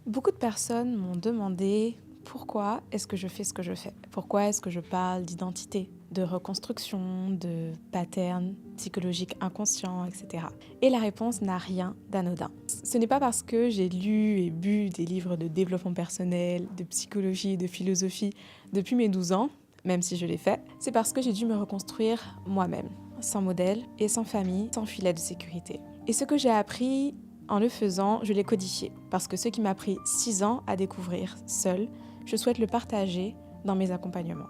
Beaucoup de personnes m'ont demandé pourquoi est-ce que je fais ce que je fais. Pourquoi est-ce que je parle d'identité, de reconstruction, de patterns psychologiques inconscients, etc. Et la réponse n'a rien d'anodin. Ce n'est pas parce que j'ai lu et bu des livres de développement personnel, de psychologie et de philosophie depuis mes 12 ans, même si je l'ai fait, c'est parce que j'ai dû me reconstruire moi-même, sans modèle et sans famille, sans filet de sécurité. Et ce que j'ai appris en le faisant, je l'ai codifié, parce que ce qui m'a pris 6 ans à découvrir seul, je souhaite le partager dans mes accompagnements.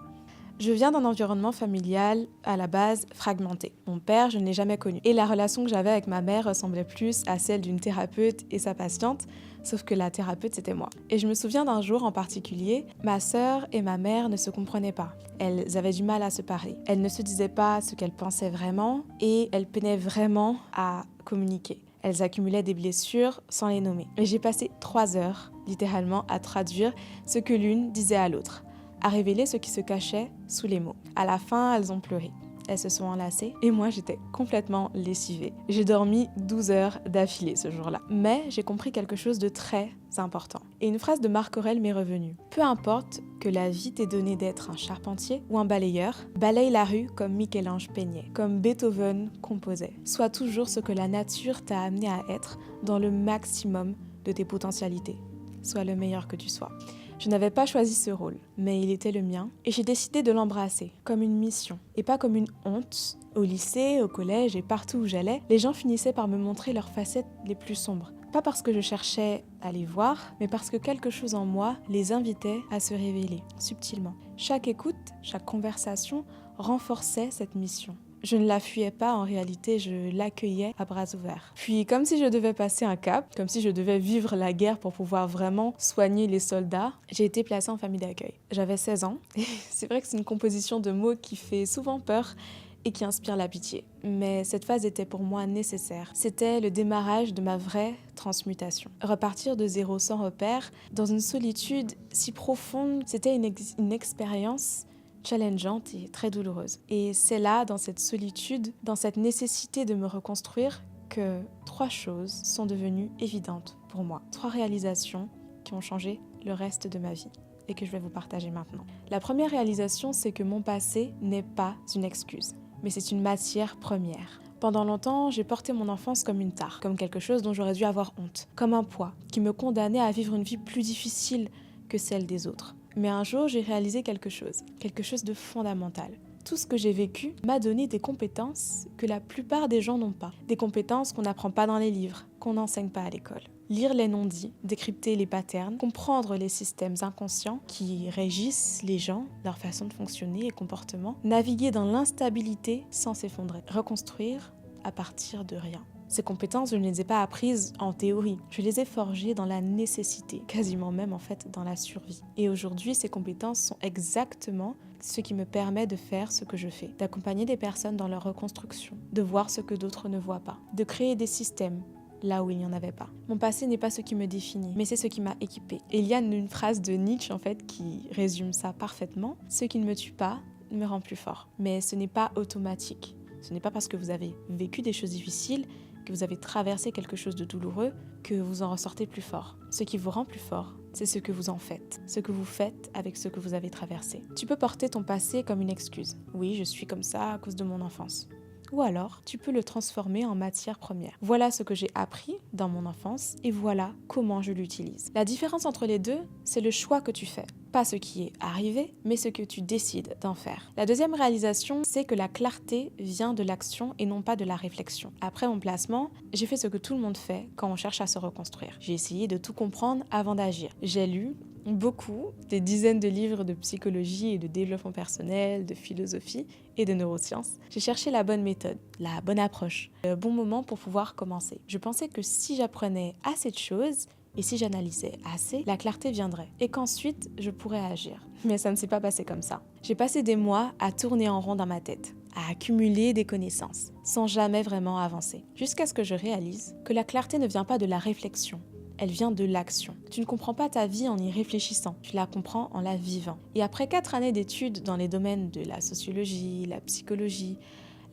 Je viens d'un environnement familial à la base fragmenté. Mon père, je ne l'ai jamais connu. Et la relation que j'avais avec ma mère ressemblait plus à celle d'une thérapeute et sa patiente, sauf que la thérapeute, c'était moi. Et je me souviens d'un jour en particulier, ma sœur et ma mère ne se comprenaient pas. Elles avaient du mal à se parler. Elles ne se disaient pas ce qu'elles pensaient vraiment et elles peinaient vraiment à communiquer. Elles accumulaient des blessures sans les nommer. Et j'ai passé 3 heures, littéralement, à traduire ce que l'une disait à l'autre, à révéler ce qui se cachait sous les mots. À la fin, elles ont pleuré. Elles se sont enlacées et moi j'étais complètement lessivée. J'ai dormi 12 heures d'affilée ce jour-là. Mais j'ai compris quelque chose de très important. Et une phrase de Marc Aurèle m'est revenue. Peu importe que la vie t'ait donné d'être un charpentier ou un balayeur, balaye la rue comme Michel-Ange peignait, comme Beethoven composait. Sois toujours ce que la nature t'a amené à être dans le maximum de tes potentialités. Sois le meilleur que tu sois. Je n'avais pas choisi ce rôle, mais il était le mien, et j'ai décidé de l'embrasser, comme une mission, et pas comme une honte. Au lycée, au collège et partout où j'allais, les gens finissaient par me montrer leurs facettes les plus sombres. Pas parce que je cherchais à les voir, mais parce que quelque chose en moi les invitait à se révéler, subtilement. Chaque écoute, chaque conversation renforçait cette mission. Je ne la fuyais pas, en réalité, je l'accueillais à bras ouverts. Puis, comme si je devais passer un cap, comme si je devais vivre la guerre pour pouvoir vraiment soigner les soldats, j'ai été placée en famille d'accueil. J'avais 16 ans, et c'est vrai que c'est une composition de mots qui fait souvent peur et qui inspire la pitié. Mais cette phase était pour moi nécessaire. C'était le démarrage de ma vraie transmutation. Repartir de zéro sans repère, dans une solitude si profonde, c'était une expérience challengeante et très douloureuse. Et c'est là, dans cette solitude, dans cette nécessité de me reconstruire, que 3 choses sont devenues évidentes pour moi. 3 réalisations qui ont changé le reste de ma vie et que je vais vous partager maintenant. La première réalisation, c'est que mon passé n'est pas une excuse, mais c'est une matière première. Pendant longtemps, j'ai porté mon enfance comme une tare, comme quelque chose dont j'aurais dû avoir honte, comme un poids qui me condamnait à vivre une vie plus difficile que celle des autres. Mais un jour, j'ai réalisé quelque chose de fondamental. Tout ce que j'ai vécu m'a donné des compétences que la plupart des gens n'ont pas. Des compétences qu'on n'apprend pas dans les livres, qu'on n'enseigne pas à l'école. Lire les non-dits, décrypter les patterns, comprendre les systèmes inconscients qui régissent les gens, leur façon de fonctionner et comportement, naviguer dans l'instabilité sans s'effondrer, reconstruire à partir de rien. Ces compétences, je ne les ai pas apprises en théorie. Je les ai forgées dans la nécessité, quasiment même en fait dans la survie. Et aujourd'hui, ces compétences sont exactement ce qui me permet de faire ce que je fais, d'accompagner des personnes dans leur reconstruction, de voir ce que d'autres ne voient pas, de créer des systèmes là où il n'y en avait pas. Mon passé n'est pas ce qui me définit, mais c'est ce qui m'a équipée. Et il y a une phrase de Nietzsche en fait qui résume ça parfaitement. Ce qui ne me tue pas me rend plus fort. Mais ce n'est pas automatique. Ce n'est pas parce que vous avez vécu des choses difficiles, que vous avez traversé quelque chose de douloureux, que vous en ressortez plus fort. Ce qui vous rend plus fort, c'est ce que vous en faites, ce que vous faites avec ce que vous avez traversé. Tu peux porter ton passé comme une excuse. Oui, je suis comme ça à cause de mon enfance. Ou alors, tu peux le transformer en matière première. Voilà ce que j'ai appris dans mon enfance et voilà comment je l'utilise. La différence entre les deux, c'est le choix que tu fais. Pas ce qui est arrivé, mais ce que tu décides d'en faire. La deuxième réalisation, c'est que la clarté vient de l'action et non pas de la réflexion. Après mon placement, j'ai fait ce que tout le monde fait quand on cherche à se reconstruire. J'ai essayé de tout comprendre avant d'agir. J'ai lu beaucoup, des dizaines de livres de psychologie et de développement personnel, de philosophie et de neurosciences. J'ai cherché la bonne méthode, la bonne approche, le bon moment pour pouvoir commencer. Je pensais que si j'apprenais assez de choses et si j'analysais assez, la clarté viendrait et qu'ensuite je pourrais agir. Mais ça ne s'est pas passé comme ça. J'ai passé des mois à tourner en rond dans ma tête, à accumuler des connaissances, sans jamais vraiment avancer. Jusqu'à ce que je réalise que la clarté ne vient pas de la réflexion, elle vient de l'action. Tu ne comprends pas ta vie en y réfléchissant, tu la comprends en la vivant. Et après 4 années d'études dans les domaines de la sociologie, la psychologie,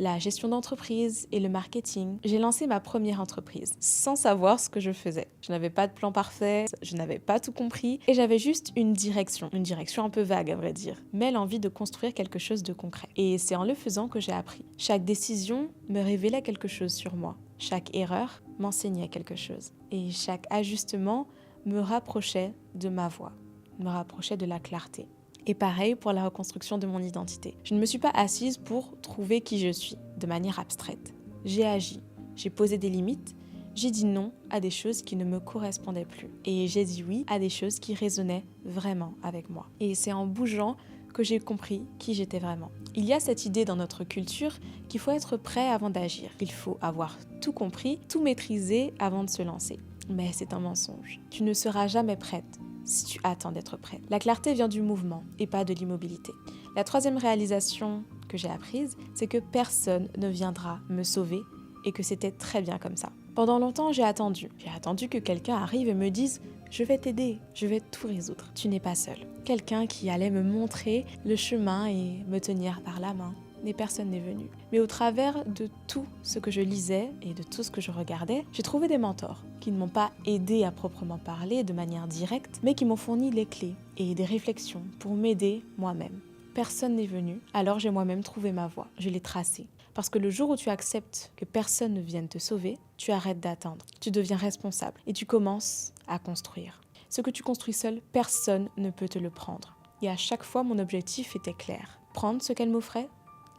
la gestion d'entreprise et le marketing. J'ai lancé ma première entreprise sans savoir ce que je faisais. Je n'avais pas de plan parfait, je n'avais pas tout compris et j'avais juste une direction un peu vague à vrai dire, mais l'envie de construire quelque chose de concret. Et c'est en le faisant que j'ai appris. Chaque décision me révélait quelque chose sur moi. Chaque erreur m'enseignait quelque chose. Et chaque ajustement me rapprochait de ma voix, me rapprochait de la clarté. Et pareil pour la reconstruction de mon identité. Je ne me suis pas assise pour trouver qui je suis, de manière abstraite. J'ai agi, j'ai posé des limites, j'ai dit non à des choses qui ne me correspondaient plus. Et j'ai dit oui à des choses qui résonnaient vraiment avec moi. Et c'est en bougeant que j'ai compris qui j'étais vraiment. Il y a cette idée dans notre culture qu'il faut être prêt avant d'agir. Il faut avoir tout compris, tout maîtrisé avant de se lancer. Mais c'est un mensonge. Tu ne seras jamais prête si tu attends d'être prête. La clarté vient du mouvement et pas de l'immobilité. La troisième réalisation que j'ai apprise, c'est que personne ne viendra me sauver et que c'était très bien comme ça. Pendant longtemps, j'ai attendu. J'ai attendu que quelqu'un arrive et me dise « Je vais t'aider, je vais tout résoudre. Tu n'es pas seule. » Quelqu'un qui allait me montrer le chemin et me tenir par la main. Mais personne n'est venu. Mais au travers de tout ce que je lisais et de tout ce que je regardais, j'ai trouvé des mentors qui ne m'ont pas aidé à proprement parler de manière directe, mais qui m'ont fourni les clés et des réflexions pour m'aider moi-même. Personne n'est venu, alors j'ai moi-même trouvé ma voie. Je l'ai tracée. Parce que le jour où tu acceptes que personne ne vienne te sauver, tu arrêtes d'attendre. Tu deviens responsable et tu commences à construire. Ce que tu construis seul, personne ne peut te le prendre. Et à chaque fois, mon objectif était clair. Prendre ce qu'elle m'offrait,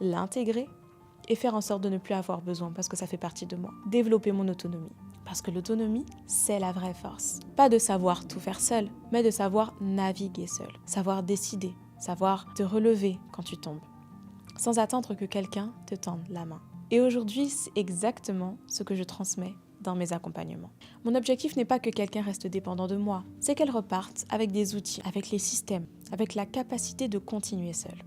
l'intégrer et faire en sorte de ne plus avoir besoin parce que ça fait partie de moi. Développer mon autonomie. Parce que l'autonomie, c'est la vraie force. Pas de savoir tout faire seul, mais de savoir naviguer seul. Savoir décider, savoir te relever quand tu tombes. Sans attendre que quelqu'un te tende la main. Et aujourd'hui, c'est exactement ce que je transmets dans mes accompagnements. Mon objectif n'est pas que quelqu'un reste dépendant de moi, c'est qu'elle reparte avec des outils, avec les systèmes, avec la capacité de continuer seule.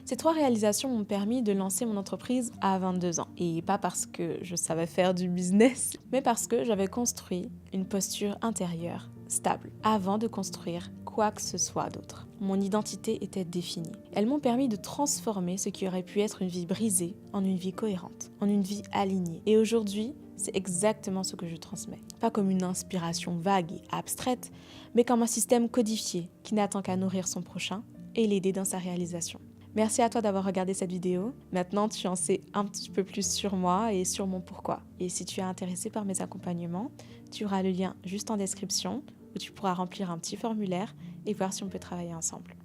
Ces 3 réalisations m'ont permis de lancer mon entreprise à 22 ans. Et pas parce que je savais faire du business, mais parce que j'avais construit une posture intérieure stable avant de construire quoi que ce soit d'autre. Mon identité était définie. Elles m'ont permis de transformer ce qui aurait pu être une vie brisée en une vie cohérente, en une vie alignée. Et aujourd'hui, c'est exactement ce que je transmets. Pas comme une inspiration vague et abstraite, mais comme un système codifié qui n'attend qu'à nourrir son prochain et l'aider dans sa réalisation. Merci à toi d'avoir regardé cette vidéo. Maintenant, tu en sais un petit peu plus sur moi et sur mon pourquoi. Et si tu es intéressé par mes accompagnements, tu auras le lien juste en description où tu pourras remplir un petit formulaire et voir si on peut travailler ensemble.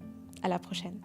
À la prochaine.